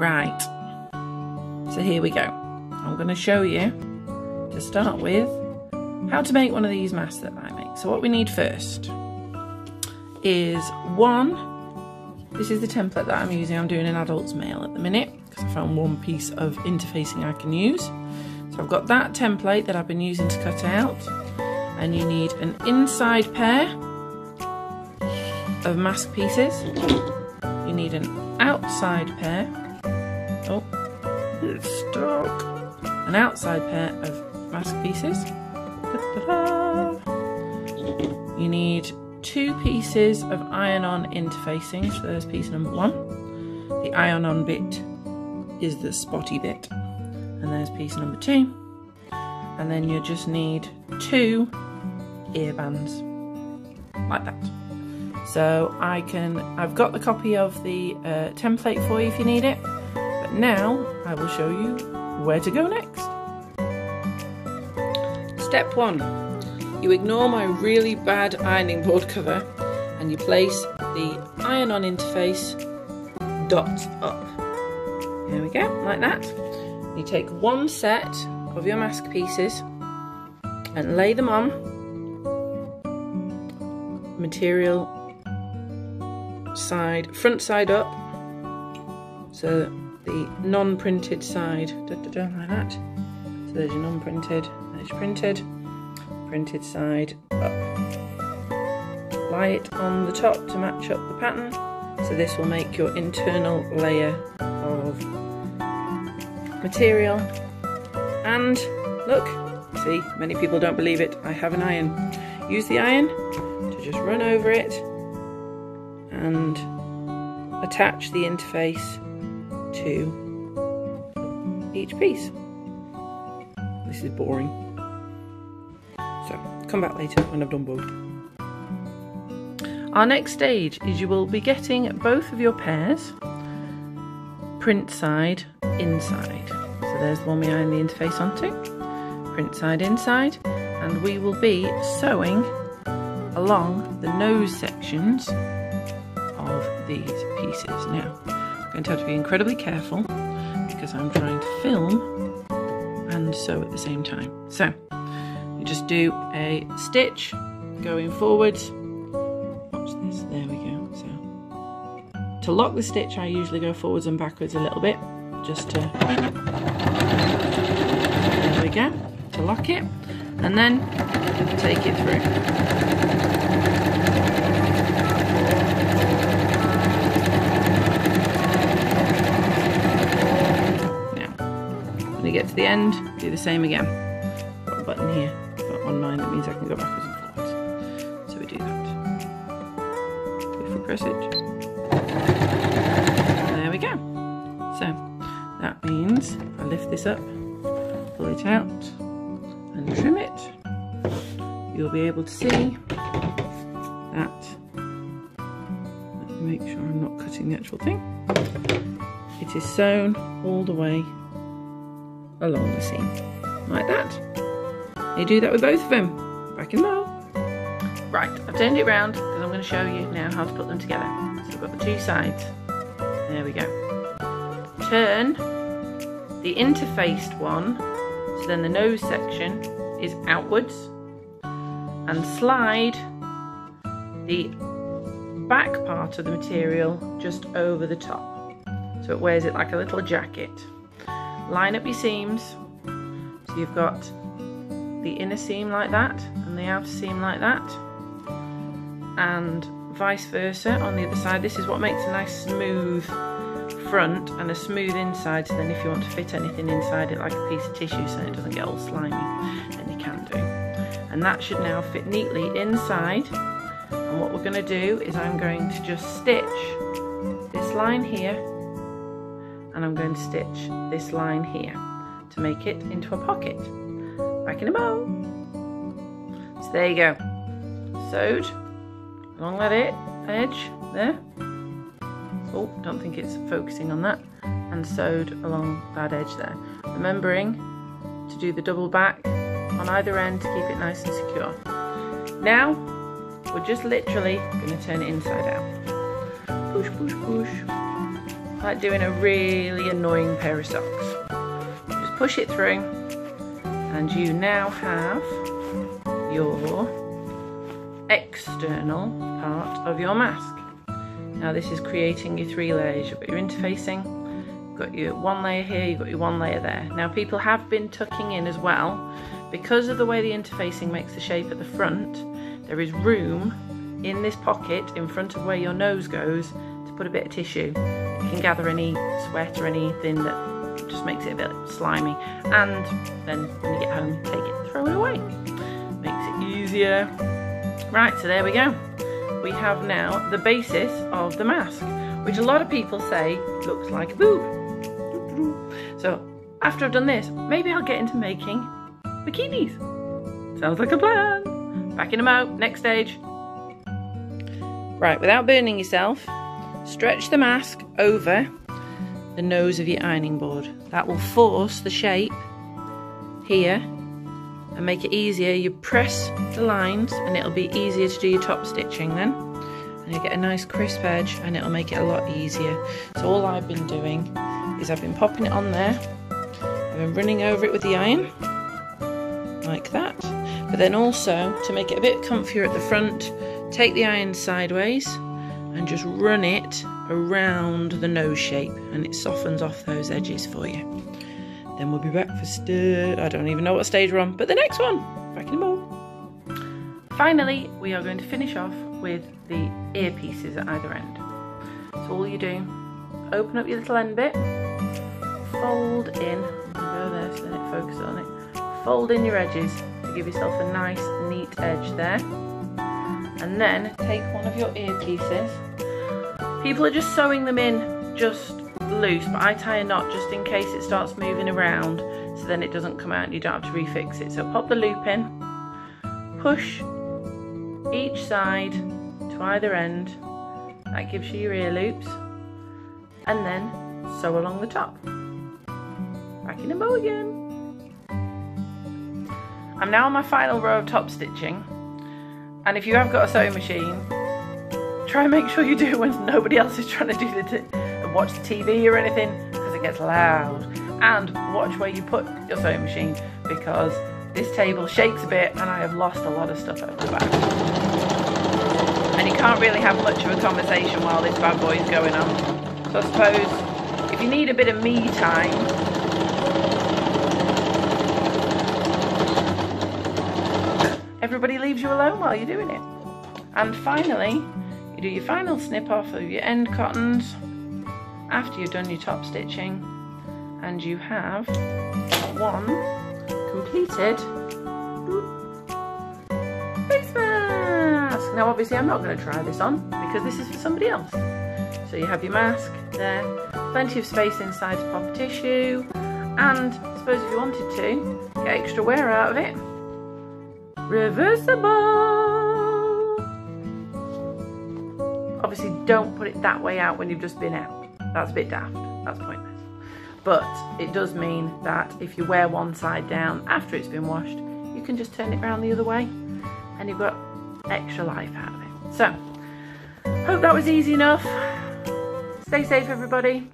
Right, so here we go. I'm going to show you, to start with, how to make one of these masks that I make. So what we need first is this is the template that I'm using. I'm doing an adult's male at the minute because I found one piece of interfacing I can use. So I've got that template that I've been using to cut out, and you need an inside pair of mask pieces. You need an outside pair. Oh, it's stuck. An outside pair of mask pieces. Da-da-da. You need 2 pieces of iron-on interfacing. So there's piece number 1. The iron-on bit is the spotty bit. And there's piece number 2. And then you just need 2 ear bands. Like that. So I've got the copy of the template for you if you need it. But now I will show you where to go next. Step 1. You ignore my really bad ironing board cover and you place the iron-on interface dots up. There we go, like that. You take 1 set of your mask pieces and lay them on material side, front side up, so the non-printed side, like that. So there's your non-printed, there's your printed side up. Lie it on the top to match up the pattern, so this will make your internal layer of material. And look, see, many people don't believe it, I have an iron. Use the iron to just run over it and attach the interface to each piece. This is boring. So, come back later when I've done both. Our next stage is you will be getting both of your pairs print side inside. So there's the one we iron the interface onto, print side inside, and we will be sewing along the nose sections of these pieces. Now, I'm going to have to be incredibly careful because I'm trying to film and sew at the same time. So, you just do a stitch going forwards. Watch this, there we go. So, to lock the stitch, I usually go forwards and backwards a little bit, just to, there we go, to lock it, and then take it through. When you get to the end, do the same again. Got a button here on mine that means I can go backwards and forwards. So we do that. If we press it, there we go. So that means if I lift this up, pull it out and trim it, you'll be able to see that. Let me make sure I'm not cutting the actual thing. It is sewn all the way along the seam, like that. You do that with both of them. Back in a moment. Right, I've turned it round because I'm going to show you now how to put them together. So we've got the 2 sides. There we go. Turn the interfaced one, so then the nose section is outwards, and slide the back part of the material just over the top. So it wears it like a little jacket. Line up your seams, so you've got the inner seam like that and the outer seam like that, and vice versa on the other side. This is what makes a nice smooth front and a smooth inside, so then if you want to fit anything inside it like a piece of tissue so it doesn't get all slimy, then you can do. And that should now fit neatly inside, and what we're going to do is I'm going to just stitch this line here, and I'm going to stitch this line here to make it into a pocket. Back in a bow. So there you go. Sewed along that edge there. Oh, don't think it's focusing on that. And sewed along that edge there. Remembering to do the double back on either end to keep it nice and secure. Now, we're just literally going to turn it inside out. Push, push, push. like doing a really annoying pair of socks. Just push it through and you now have your external part of your mask. Now this is creating your 3 layers. You've got your interfacing, you've got your 1 layer here, you've got your 1 layer there. Now people have been tucking in as well. Because of the way the interfacing makes the shape at the front, there is room in this pocket in front of where your nose goes to put a bit of tissue. It can gather any sweat or anything that just makes it a bit slimy. And then when you get home, take it, throw it away. Makes it easier. Right, so there we go. We have now the basis of the mask, which a lot of people say looks like a boob. So after I've done this, maybe I'll get into making bikinis. Sounds like a plan. Back in a mo, next stage. Right, without burning yourself, stretch the mask over the nose of your ironing board. That will force the shape here and make it easier. You press the lines and it'll be easier to do your top stitching then. And you get a nice crisp edge and it'll make it a lot easier. So all I've been doing is I've been popping it on there. I've been running over it with the iron, like that. But then also, to make it a bit comfier at the front, take the iron sideways and just run it around the nose shape and it softens off those edges for you. Then we'll be back for I don't even know what stage we're on, but the next one. Back in a moment. Finally, we are going to finish off with the earpieces at either end. So all you do, open up your little end bit, fold in, go there so then it focuses on it, fold in your edges to give yourself a nice neat edge there. And then take one of your earpieces. People are just sewing them in just loose, but I tie a knot just in case it starts moving around, so then it doesn't come out and you don't have to refix it. So pop the loop in, push each side to either end, that gives you your ear loops, and then sew along the top. Back in a mo again. I'm now on my final row of top stitching, and if you have got a sewing machine, try and make sure you do it when nobody else is trying to do watch the TV or anything, because it gets loud. And watch where you put your sewing machine, because this table shakes a bit and I have lost a lot of stuff over the back. And you can't really have much of a conversation while this bad boy is going on. So I suppose if you need a bit of me time, everybody leaves you alone while you're doing it. And finally, you do your final snip off of your end cottons after you've done your top stitching, and you have one completed face mask. Now obviously I'm not going to try this on because this is for somebody else. So you have your mask there, plenty of space inside to pop tissue, and I suppose if you wanted to get extra wear out of it, reversible. Obviously don't put it that way out when you've just been out. That's a bit daft, that's pointless. But it does mean that if you wear one side down after it's been washed, you can just turn it around the other way and you've got extra life out of it. So, hope that was easy enough. Stay safe everybody.